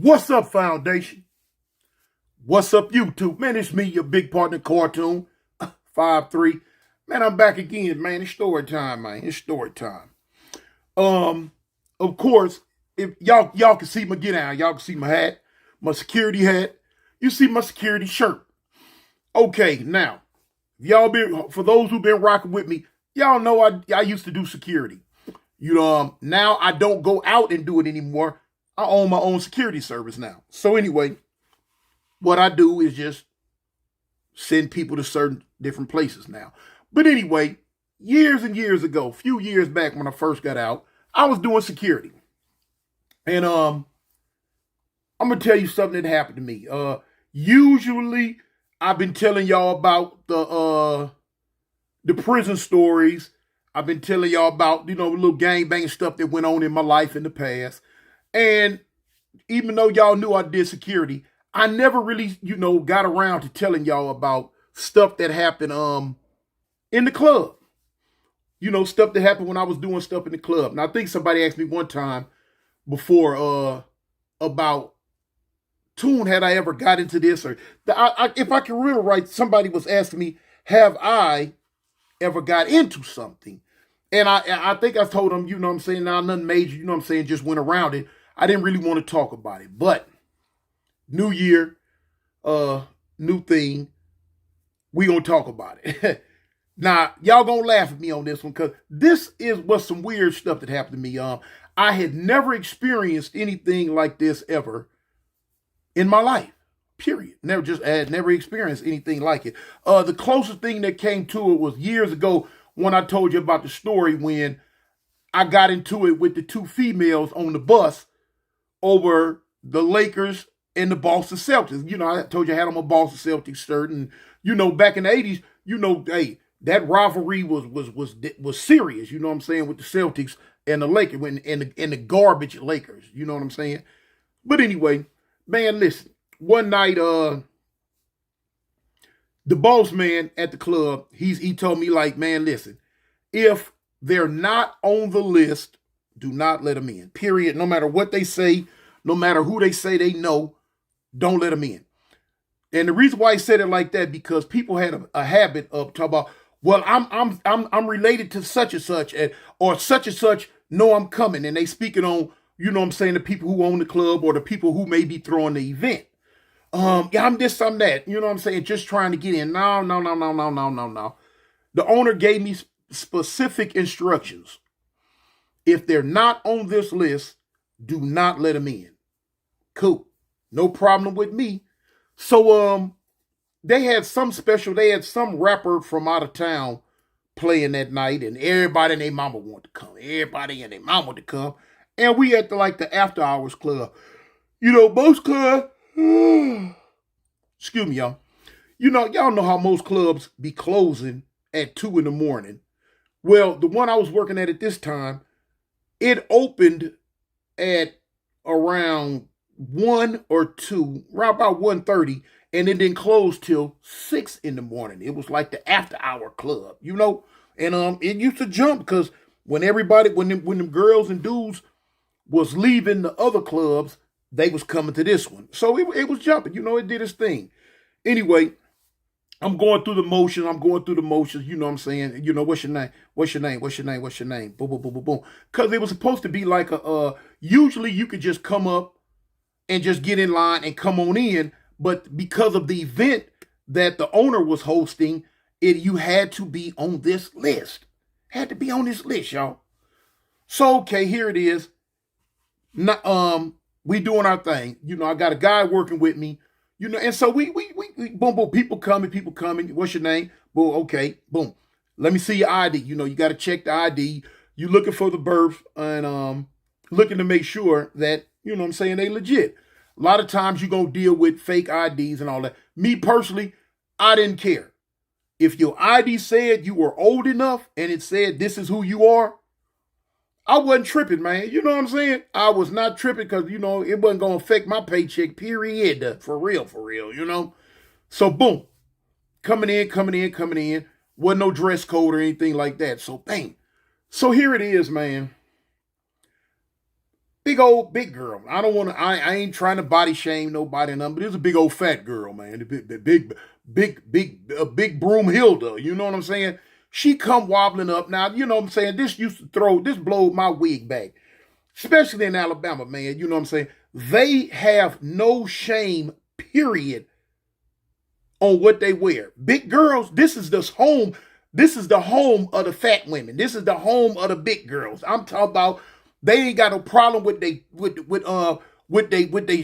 What's up, Foundation? What's up, YouTube? Man, it's me, your big partner, Cartoon, 5'3". Man, I'm back again, man. It's story time, man. It's story time. Of course, if y'all can see my get down, y'all can see my hat, my security hat. You see my security shirt. Okay, now, for those who've been rocking with me, y'all know I used to do security. Now I don't go out and do it anymore. I own my own security service now. So anyway, what I do is just send people to certain different places now. But anyway, years and years ago, a few years back when I first got out, I was doing security. And I'm gonna tell you something that happened to me. Usually I've been telling y'all about the prison stories. I've been telling y'all about, little gangbanging stuff that went on in my life in the past. And even though y'all knew I did security, I never really, got around to telling y'all about stuff that happened in the club. Stuff that happened when I was doing stuff in the club. And I think somebody asked me one time before about Toon, had I ever got into this? Or if I can remember right, somebody was asking me, have I ever got into something? And I think I told them, now nothing major, just went around it. I didn't really want to talk about it. But new year, new thing, we gonna talk about it. Now, y'all gonna laugh at me on this one, because this was some weird stuff that happened to me. I had never experienced anything like this ever in my life. Period. I had never experienced anything like it. The closest thing that came to it was years ago when I told you about the story when I got into it with the two females on the bus over the Lakers and the Boston Celtics. I told you I had on my Boston Celtics shirt, and back in the 80s, hey, that rivalry was serious. You know what I'm saying, with the Celtics and the Lakers and the garbage Lakers. You know what I'm saying. But anyway, man, listen. One night, the boss man at the club, he told me, like, man, listen, if they're not on the list, do not let them in. Period. No matter what they say, no matter who they say they know, don't let them in. And the reason why he said it like that, because people had a habit of talking about, well, I'm related to such and such, or such and such know I'm coming, and they speaking on, the people who own the club or the people who may be throwing the event. Yeah, I'm this, I'm that. Just trying to get in. No. The owner gave me specific instructions. If they're not on this list, do not let them in. Cool. No problem with me. So they had some rapper from out of town playing that night, and everybody and their mama wanted to come. And we at the after hours club. Most clubs, excuse me, y'all. Y'all know how most clubs be closing at 2 a.m. Well, the one I was working at this time, it opened at around 1 or 2, right about 1:30, and it didn't close till 6 a.m. It was like the after hour club, and it used to jump, because when them girls and dudes was leaving the other clubs, they was coming to this one. So it was jumping, it did its thing. Anyway, I'm going through the motions. You know what I'm saying? What's your name? What's your name? Boom, boom, boom, boom, boom. Because it was supposed to be like usually you could just come up and just get in line and come on in. But because of the event that the owner was hosting, you had to be on this list. Had to be on this list, y'all. So, okay, here it is. We doing our thing. I got a guy working with me. And so we boom, boom, people coming. What's your name? Boom, okay, boom. Let me see your ID. You got to check the ID. You looking for the birth, and looking to make sure that, they legit. A lot of times you're going to deal with fake IDs and all that. Me personally, I didn't care. If your ID said you were old enough and it said this is who you are, I wasn't tripping, man. You know what I'm saying? I was not tripping, because, it wasn't going to affect my paycheck, period. For real, So, boom. Coming in. Wasn't no dress code or anything like that. So, bang. So, here it is, man. big old big girl. I don't want to. I ain't trying to body shame nobody or nothing, but it's a big old fat girl, man. Big broom Hilda. You know what I'm saying? She come wobbling up. Now, you know what I'm saying? This blowed my wig back, especially in Alabama, man. You know what I'm saying? They have no shame, period, on what they wear. Big girls, this is the home. This is the home of the fat women. This is the home of the big girls. I'm talking about they ain't got no problem with they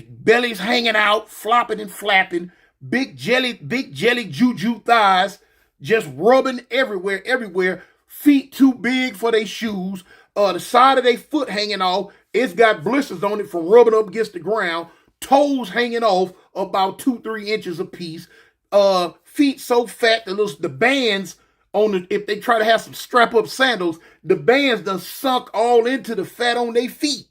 bellies hanging out, flopping and flapping, big jelly juju thighs, just rubbing everywhere. Feet too big for their shoes. The side of their foot hanging off. It's got blisters on it from rubbing up against the ground. Toes hanging off about 2-3 inches apiece. Feet so fat the bands on the, if they try to have some strap up sandals, the bands done sunk all into the fat on their feet.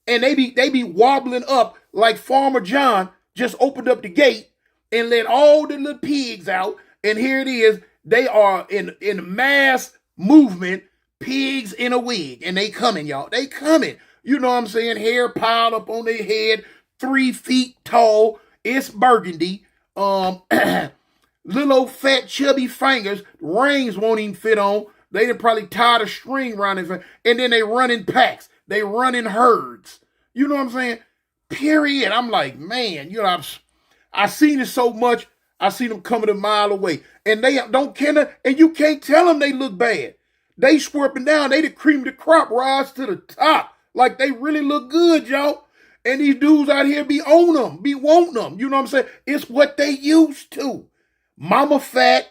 And they be wobbling up like Farmer John just opened up the gate and let all the little pigs out. And here it is. They are in mass movement, pigs in a wig. And they coming, y'all. They coming. You know what I'm saying? Hair piled up on their head, 3 feet tall. It's burgundy. Little old fat chubby fingers, rings won't even fit on. They done probably tied a string around it, and then they run in packs. They run in herds. You know what I'm saying? Period. I'm like, man, you know, I seen it so much. I seen them coming a mile away, and they don't care. And you can't tell them they look bad. They swerping down. They the cream of the crop, rise to the top, like they really look good, y'all. And these dudes out here be on them, be wanting them. You know what I'm saying? It's what they used to. Mama fat,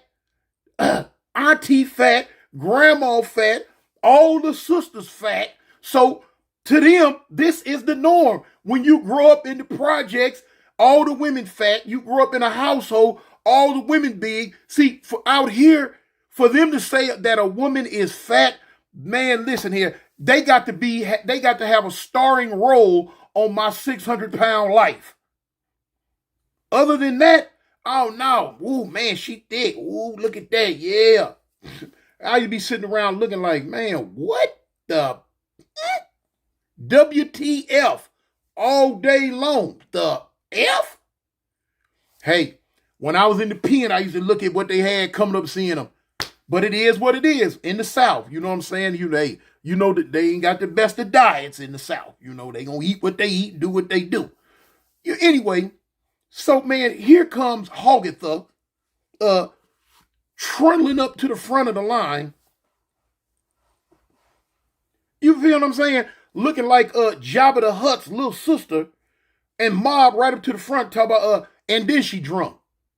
auntie fat, grandma fat, all the sisters fat. So to them, this is the norm. When you grow up in the projects, all the women fat. You grow up in a household, all the women big. See, for out here, for them to say that a woman is fat, man, listen here. They got to have a starring role on my 600-pound life. Other than that, oh no, ooh man, she thick. Ooh, look at that, yeah. I used to be sitting around looking like, man, what the WTF all day long? The F? Hey, when I was in the pen, I used to look at what they had coming up seeing them. But it is what it is in the South. You know what I'm saying? You know that they ain't got the best of diets in the South. You know, they gonna eat what they eat, do what they do. Anyway, so man, here comes Hoggetha, trundling up to the front of the line. You feel what I'm saying? Looking like Jabba the Hutt's little sister, and Mob right up to the front, talk about and then she drunk,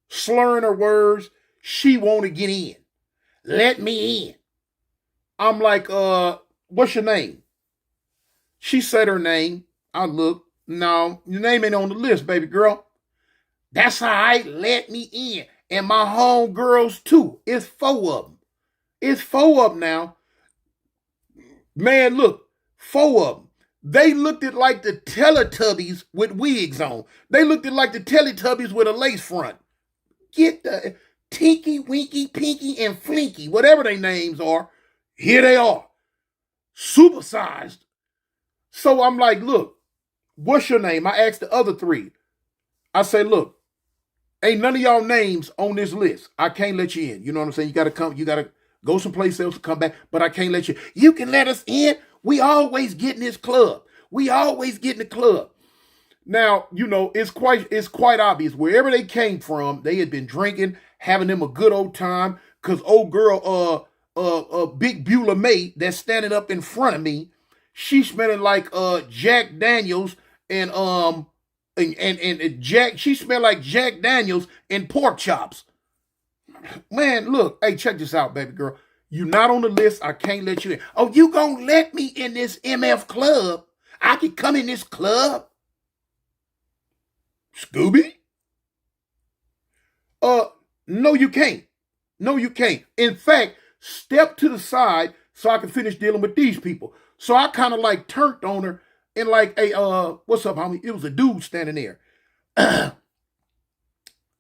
slurring her words. She want to get in. Let me in. I'm like, what's your name? She said her name. I look. No, your name ain't on the list, baby girl. That's all right. Let me in. And my homegirls too. It's 4 of them. It's 4 of them now. Man, look, 4 of them. They looked at like the Teletubbies with wigs on. They looked at like the Teletubbies with a lace front. Get the Tinky, Winky, Pinky, and Flinky, whatever their names are. Here they are. Supersized. So I'm like, look, what's your name? I asked the other 3. I say, look, ain't none of y'all names on this list. I can't let you in. You know what I'm saying? You got to go someplace else to come back, but I can't let you. You can let us in. We always get in this club. We always get in the club. Now, you know, it's quite obvious. Wherever they came from, they had been drinking, having them a good old time, because old girl, Big Beulah May, that's standing up in front of me, she's smelling like Jack Daniels and Jack. She smelled like Jack Daniels and pork chops. Man, look, hey, check this out, baby girl. You not on the list. I can't let you in. Oh, you gonna let me in this MF club? I can come in this club? Scooby? No, you can't. No, you can't. In fact, step to the side so I can finish dealing with these people. So I kind of like turned on her and like, hey, what's up, homie? It was a dude standing there.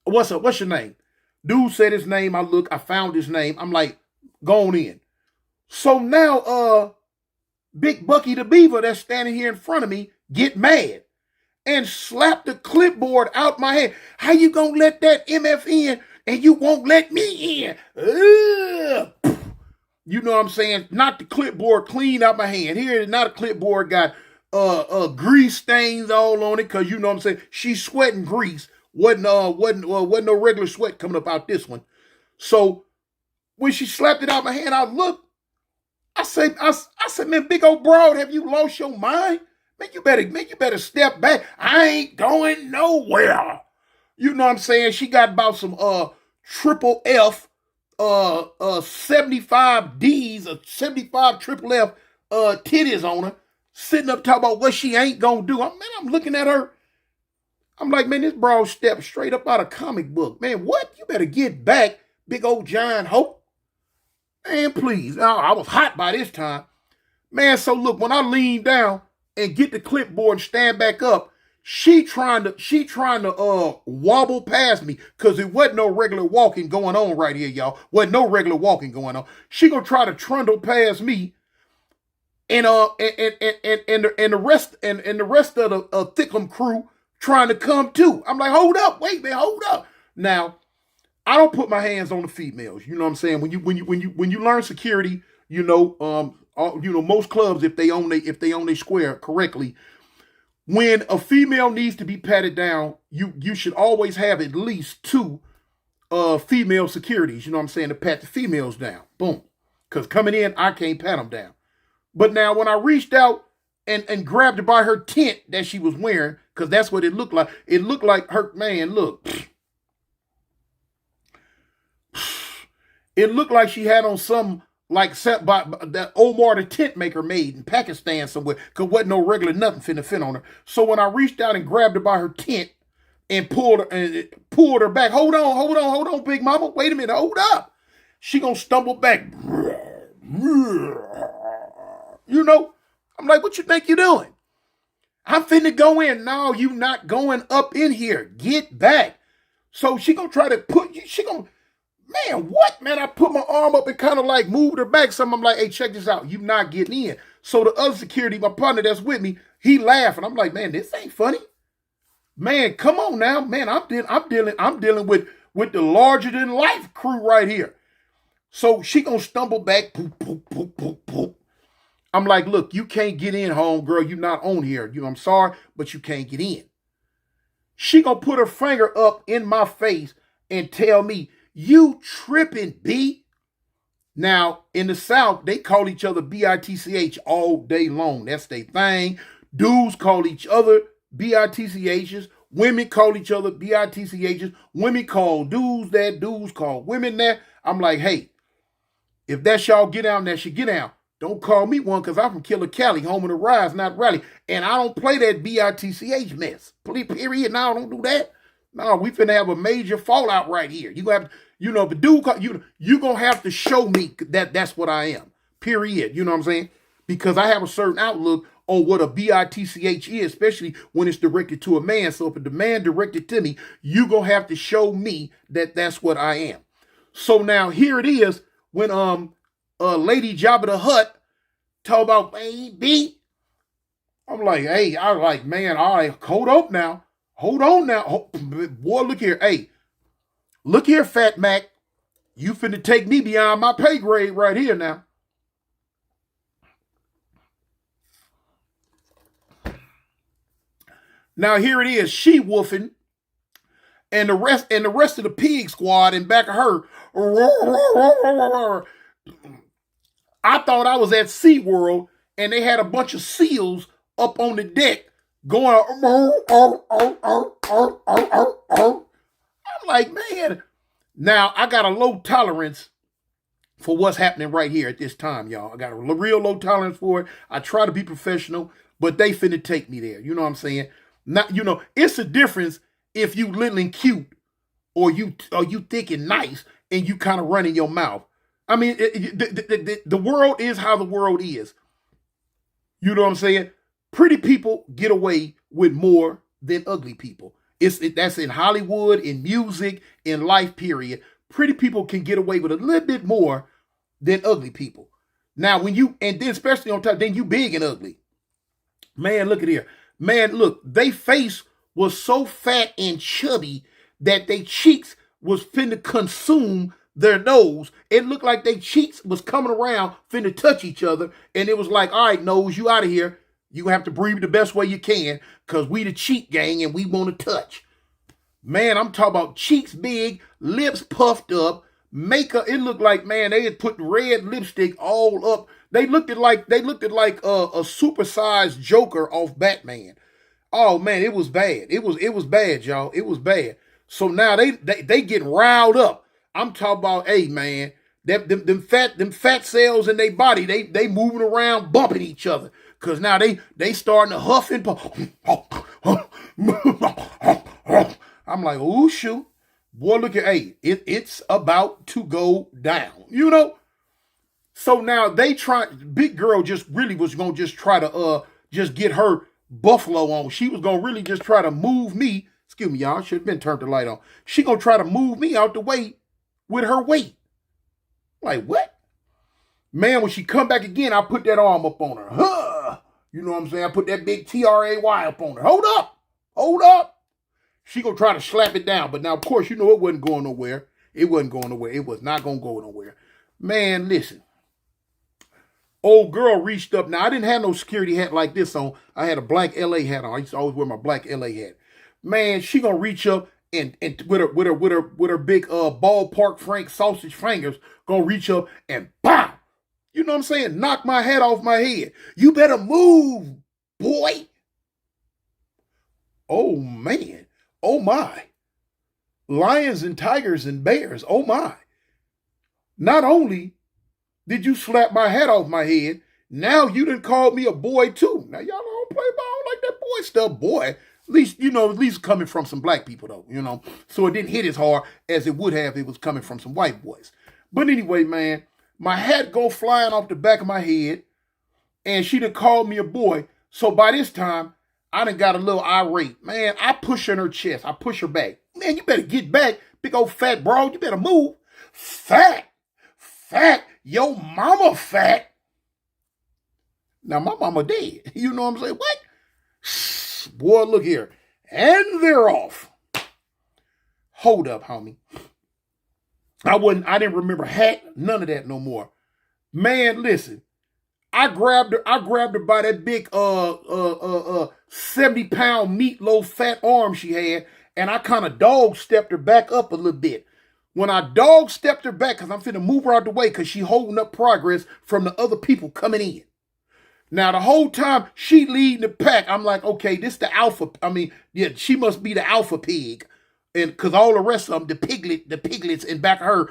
What's up? What's your name? Dude said his name. I found his name. I'm like, go on in. So now, Big Bucky the Beaver that's standing here in front of me get mad and slap the clipboard out my hand. How you gonna let that MF in and you won't let me in? Ugh. You know what I'm saying? Knock the clipboard clean out my hand. Here, not a clipboard got grease stains all on it, because you know what I'm saying, she's sweating grease. Wasn't no regular sweat coming up out this one. So when she slapped it out my hand, I looked. I said, man, big old broad, have you lost your mind? Man, you better step back. I ain't going nowhere. You know what I'm saying? She got about some triple F 75 D's or 75 triple F titties on her, sitting up talking about what she ain't gonna do. I'm looking at her. I'm like, man, this broad step straight up out of comic book. Man, what? You better get back, big old giant hoe. Man, please. I was hot by this time. Man, so look, when I lean down and get the clipboard and stand back up, she trying to wobble past me, because it wasn't no regular walking going on right here, y'all. Wasn't no regular walking going on. She gonna try to trundle past me, and the rest of the Thickum crew trying to come too. I'm like, hold up, wait, man, hold up. Now, I don't put my hands on the females. You know what I'm saying? When you learn security, most clubs, if they own they square correctly, when a female needs to be patted down, you should always have at least two female securities. You know what I'm saying, to pat the females down. Boom. Because coming in, I can't pat them down. But now when I reached out and grabbed her by her tent that she was wearing, because that's what it looked like. It looked like her, man, look. It looked like she had on some, like, set by that Omar the tent maker made in Pakistan somewhere, because wasn't no regular nothing finna fit on her. So when I reached out and grabbed her by her tent and pulled her back, hold on, big mama, wait a minute, hold up. She gonna stumble back. You know, I'm like, what you think you doing? I'm finna go in. No, you not going up in here. Get back. So she gonna try to man, what? Man, I put my arm up and kind of like moved her back. So I'm like, hey, check this out. You not getting in. So the other security, my partner that's with me, he laughing. I'm like, man, this ain't funny. Man, come on now. Man, I'm dealing with the larger than life crew right here. So she gonna stumble back. Poop, poop, poop, poop, poop. I'm like, look, you can't get in, home girl. You not on here. You know, I'm sorry, but you can't get in. She gonna put her finger up in my face and tell me, you tripping, B. Now, in the South, they call each other B-I-T-C-H all day long. That's their thing. Dudes call each other B-I-T-C-H's. Women call each other B-I-T-C-H's. Women call dudes that. Dudes call women that. I'm like, hey, if that's y'all get down, that should get down. Don't call me one, because I'm from Killer Cali, home of the Rise, not Raleigh. And I don't play that B-I-T-C-H mess. Period. No, don't do that. No, we finna have a major fallout right here. You gonna have to, if a dude, you gonna have to show me that that's what I am. Period. You know what I'm saying? Because I have a certain outlook on what a B-I-T-C-H is, especially when it's directed to a man. So if a man directed to me, you gonna have to show me that that's what I am. So now here it is when Lady Jabba the Hutt talk about, baby. I'm like, hey, man, all right, hold up now. Hold on now. Boy, look here. Hey, look here, Fat Mac. You finna take me beyond my pay grade right here now. Now here it is, she woofing, and the rest of the pig squad in back of her. I thought I was at SeaWorld and they had a bunch of seals up on the deck going. I'm like, man. Now I got a low tolerance for what's happening right here at this time, y'all. I got a real low tolerance for it. I try to be professional, but they finna take me there. You know what I'm saying? Not, it's a difference if you little and cute, or you thick and nice, and you kind of running your mouth. I mean, the world is how the world is. You know what I'm saying? Pretty people get away with more than ugly people. That's in Hollywood, in music, in life, period. Pretty people can get away with a little bit more than ugly people. Now, when you, and then especially on top, then you big and ugly. Man, look at here. Man, look, they face was so fat and chubby that they cheeks was finna consume their nose. It looked like they cheeks was coming around finna touch each other. And it was like, all right, nose, you out of here. You have to breathe the best way you can because we the cheek gang and we want to touch. Man, I'm talking about cheeks big, lips puffed up, makeup. It looked like, man, they had put red lipstick all up. They looked at like a supersized Joker off Batman. Oh man, it was bad. It was bad, y'all. It was bad. So now they getting riled up. I'm talking about, hey man, them fat cells in their body, they moving around, bumping each other. Cause now they starting to huff and puff. I'm like, oh shoot. Boy, look at, hey, it's about to go down. You know? So now big girl just really was gonna just try to just get her buffalo on. She was gonna really just try to move me. Excuse me, y'all. Should have been turned the light on. She gonna try to move me out the way with her weight. Like, what? Man, when she come back again, I put that arm up on her. Huh. You know what I'm saying? I put that big TRAY up on her. Hold up. Hold up. She gonna try to slap it down. But now, of course, you know it wasn't going nowhere. It wasn't going nowhere. It was not gonna go nowhere. Man, listen. Old girl reached up. Now, I didn't have no security hat like this on. I had a black LA hat on. I used to always wear my black LA hat. Man, she gonna reach up and with her big ballpark Frank sausage fingers, gonna reach up and BOW! You know what I'm saying? Knock my hat off my head. You better move, boy. Oh man. Oh my. Lions and tigers and bears. Oh my. Not only did you slap my hat off my head, now you done called me a boy too. Now y'all don't play ball like that boy stuff, boy. At least coming from some black people though, you know. So it didn't hit as hard as it would have if it was coming from some white boys. But anyway, man, my hat go flying off the back of my head, and she done called me a boy. So by this time, I done got a little irate. Man, I push her in her chest. I push her back. Man, you better get back, big old fat broad. You better move. Fat. Yo mama fat. Now, my mama dead. You know what I'm saying? What? Boy, look here. And they're off. Hold up, homie. I didn't remember hat, none of that no more. Man, listen. I grabbed her by that big 70-pound meatloaf fat arm she had, and I kind of dog stepped her back up a little bit. When I dog stepped her back, because I'm finna move her out the way because she holding up progress from the other people coming in. Now, the whole time she leading the pack, I'm like, okay, this the alpha. I mean, yeah, she must be the alpha pig. And because all the rest of them, the piglets in back of her,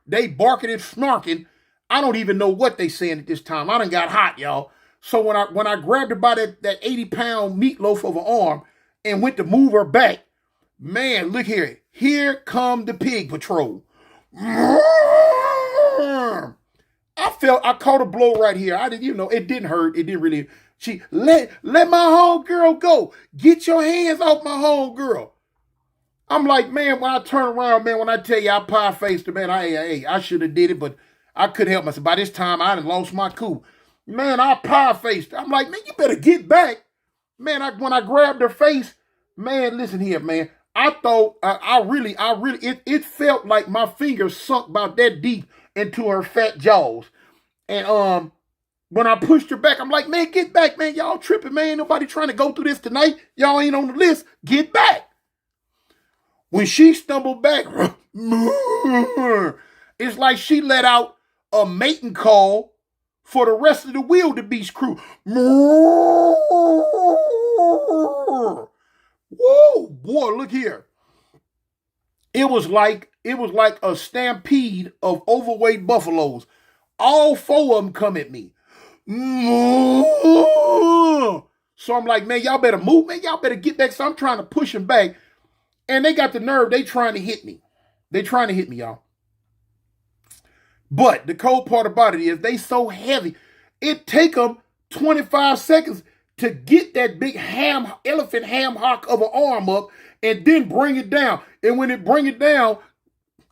they barking and snarking. I don't even know what they saying at this time. I done got hot, y'all. So when I grabbed her by that 80-pound meatloaf of an arm and went to move her back, man, look here. Here come the pig patrol. I caught a blow right here. I didn't, it didn't hurt. It didn't really. She let my homegirl go. Get your hands off my homegirl. I'm like, man, when I turn around, man, when I tell you I pie-faced her, man, I should have did it, but I couldn't help myself. By this time, I done lost my cool. Man, I pie-faced her. I'm like, man, you better get back. Man, when I grabbed her face, man, listen here, man. I thought, it felt like my fingers sunk about that deep into her fat jaws. And when I pushed her back, I'm like, man, get back, man. Y'all tripping, man. Ain't nobody trying to go through this tonight. Y'all ain't on the list. Get back. When she stumbled back, it's like she let out a mating call for the rest of the wildebeest crew. Whoa, boy, look here. It was like a stampede of overweight buffaloes. All 4 of them come at me. So I'm like, man, y'all better move, man. Y'all better get back. So I'm trying to push them back. And they got the nerve. They trying to hit me. They trying to hit me, y'all. But the cold part about it is they so heavy. It take them 25 seconds to get that big elephant ham hock of an arm up and then bring it down. And when it bring it down,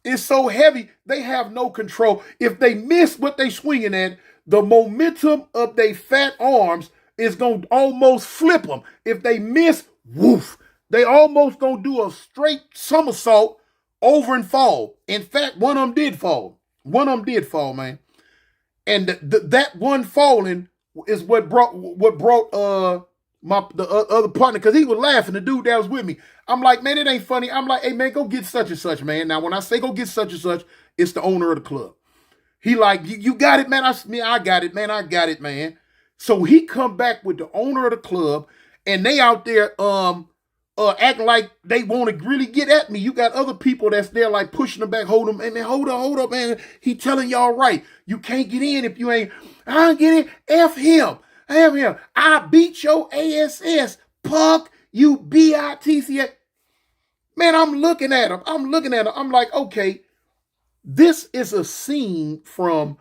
is so heavy, they have no control. If they miss what they swinging at, the momentum of their fat arms is going to almost flip them. If they miss, woof, they almost going to do a straight somersault over and fall. In fact, one of them did fall. One of them did fall, man. And that one falling is what brought the other partner, because he was laughing, the dude that was with me. I'm like, man, it ain't funny. I'm like, hey, man, go get such and such, man. Now, when I say go get such and such, it's the owner of the club. He like, you got it, man. I got it, man. I got it, man. So he come back with the owner of the club, and they out there acting like they want to really get at me. You got other people that's there like pushing them back, holding them. Hey, man, hold up, man. He telling y'all right. You can't get in if you ain't. I ain't get in. F him. I beat your ass, punk, you bitch. Man, I'm looking at him. I'm like, okay, this is a scene from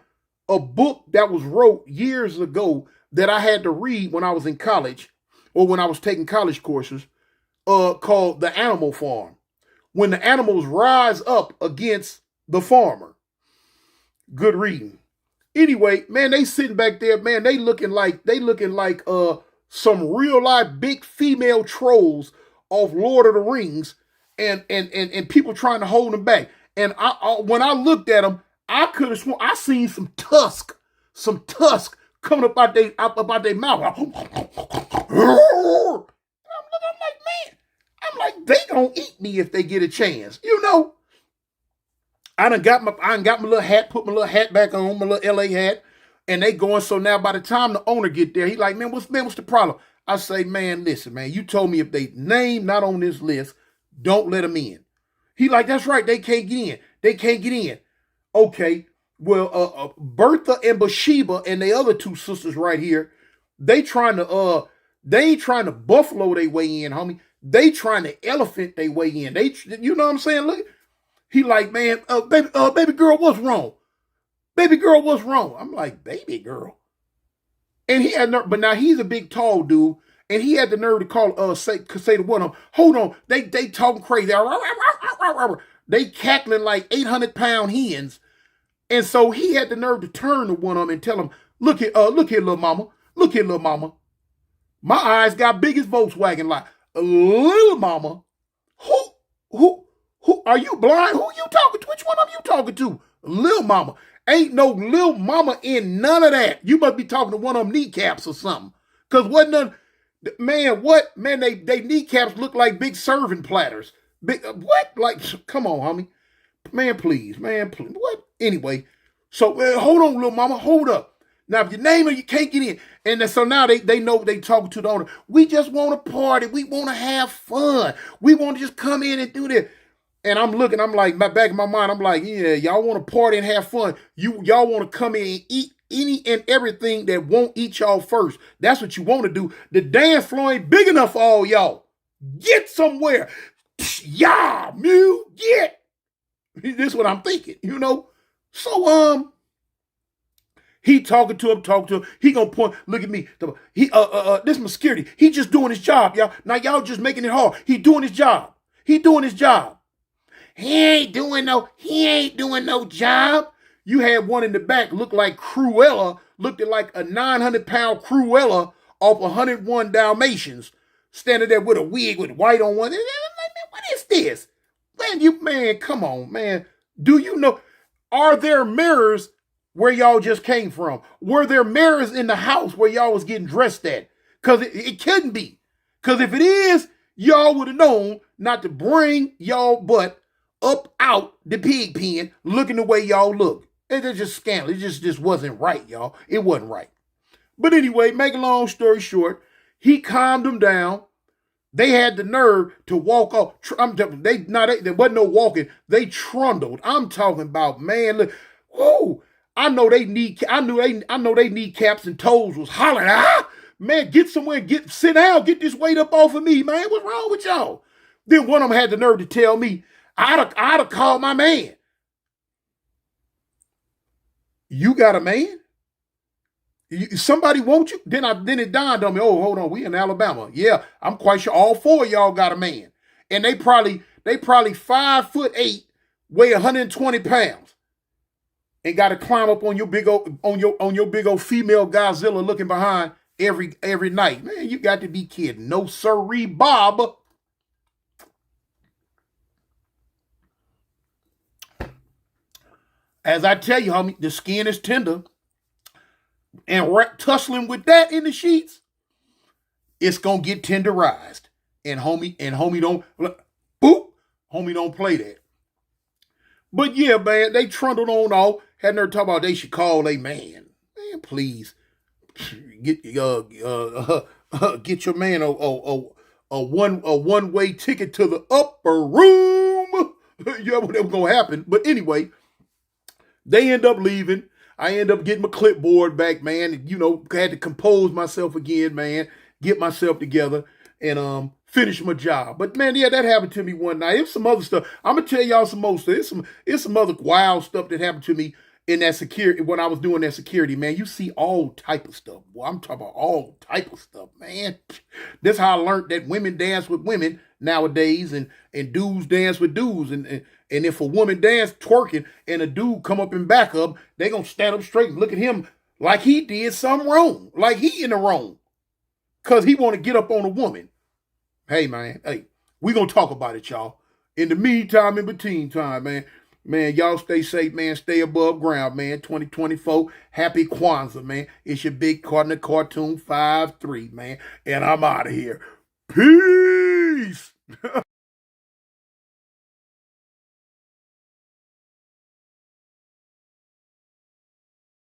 a book that was wrote years ago that I had to read when I was in college or when I was taking college courses, called The Animal Farm. When the animals rise up against the farmer. Good reading. Anyway, man, they sitting back there, man, they looking like some real life big female trolls off Lord of the Rings, and people trying to hold them back. And when I looked at them, I could have sworn I seen some tusk coming up out their mouth. I'm like, man, they gonna eat me if they get a chance, you know. I done got my little hat, put my little hat back on, my little LA hat, and they going. So now by the time the owner get there, he like, man, what's the problem? I say, man, listen, man, you told me if they name not on this list, don't let them in. He like, that's right, they can't get in. Okay, well, Bertha and Bathsheba and the other two sisters right here, they ain't trying to buffalo their way in, homie. They trying to elephant their way in. You know what I'm saying? Look. He like, man, baby girl, what's wrong? Baby girl, what's wrong? I'm like, baby girl. And he had nerve, but now he's a big, tall dude, and he had the nerve to say to one of them, hold on, they talking crazy. They cackling like 800-pound hens. And so he had the nerve to turn to one of them and tell him, look here, little mama. Look here, little mama. My eyes got big as Volkswagen like, little mama, who are you blind? Who you talking to? Which one of you talking to? Lil mama. Ain't no lil mama in none of that. You must be talking to one of them kneecaps or something. Because wasn't none, man, what? Man, they kneecaps look like big serving platters. Big, what? Like, come on, homie. Man, please. What? Anyway, so hold on, lil mama. Hold up. Now, if your name you can't get in. And so now they know they talking to the owner. We just want to party. We want to have fun. We want to just come in and do this. And I'm looking, I'm like, back in my mind, I'm like, yeah, y'all want to party and have fun. Y'all want to come in and eat any and everything that won't eat y'all first. That's what you want to do. The dance floor ain't big enough for all y'all. Get somewhere. Yeah, get. This is what I'm thinking, you know. So he talking to him. He gonna point. Look at me. This is my security. He just doing his job, y'all. Now y'all just making it hard. He doing his job. He ain't doing no job. You had one in the back look like Cruella, looked like a 900-pound Cruella off 101 Dalmatians, standing there with a wig with white on one. I'm like, man, what is this? Man, come on, man. Do you know? Are there mirrors where y'all just came from? Were there mirrors in the house where y'all was getting dressed at? Because it couldn't be. Because if it is, y'all would have known not to bring y'all butt up out the pig pen looking the way y'all look. It's just scandalous. It just wasn't right, y'all. It wasn't right. But anyway, make a long story short, he calmed them down. They had the nerve to walk off. They wasn't no walking. They trundled. I'm talking about, man, look, whoo. I know they need caps and toes was hollering. Man, get somewhere, sit down, get this weight up off of me, man. What's wrong with y'all? Then one of them had the nerve to tell me, I'd have called my man. You got a man? Somebody want you? Then it dawned on me, oh, hold on, we in Alabama. Yeah, I'm quite sure all four of y'all got a man. And they probably 5'8", weigh 120 pounds, and got to climb up on your big old big old female Godzilla looking behind every night. Man, you got to be kidding. No sirree, Bob. As I tell you, homie, the skin is tender. And tussling with that in the sheets, it's gonna get tenderized. And homie don't boop, homie don't play that. But yeah, man, they trundled on off. Had her talk about they should call a man. Man, please get get your man a one way ticket to the upper room. You know what's gonna happen. But anyway, they end up leaving. I end up getting my clipboard back, man. And, had to compose myself again, man. Get myself together and finish my job. But man, yeah, that happened to me one night. It's some other stuff. I'm gonna tell y'all some more stuff. It's some other wild stuff that happened to me in that security when I was doing that security, man. You see all type of stuff. Well, I'm talking about all type of stuff, man. That's how I learned that women dance with women nowadays, and dudes dance with dudes, and if a woman dance twerking and a dude come up and back up, they gonna stand up straight and look at him like he did something wrong, like he in the wrong, cause he want to get up on a woman. Hey man, we gonna talk about it, y'all. In the meantime, in between time, man, y'all stay safe, man. Stay above ground, man. 2024, happy Kwanzaa, man. It's your big cartoon 5-3, man, and I'm out of here. Peace.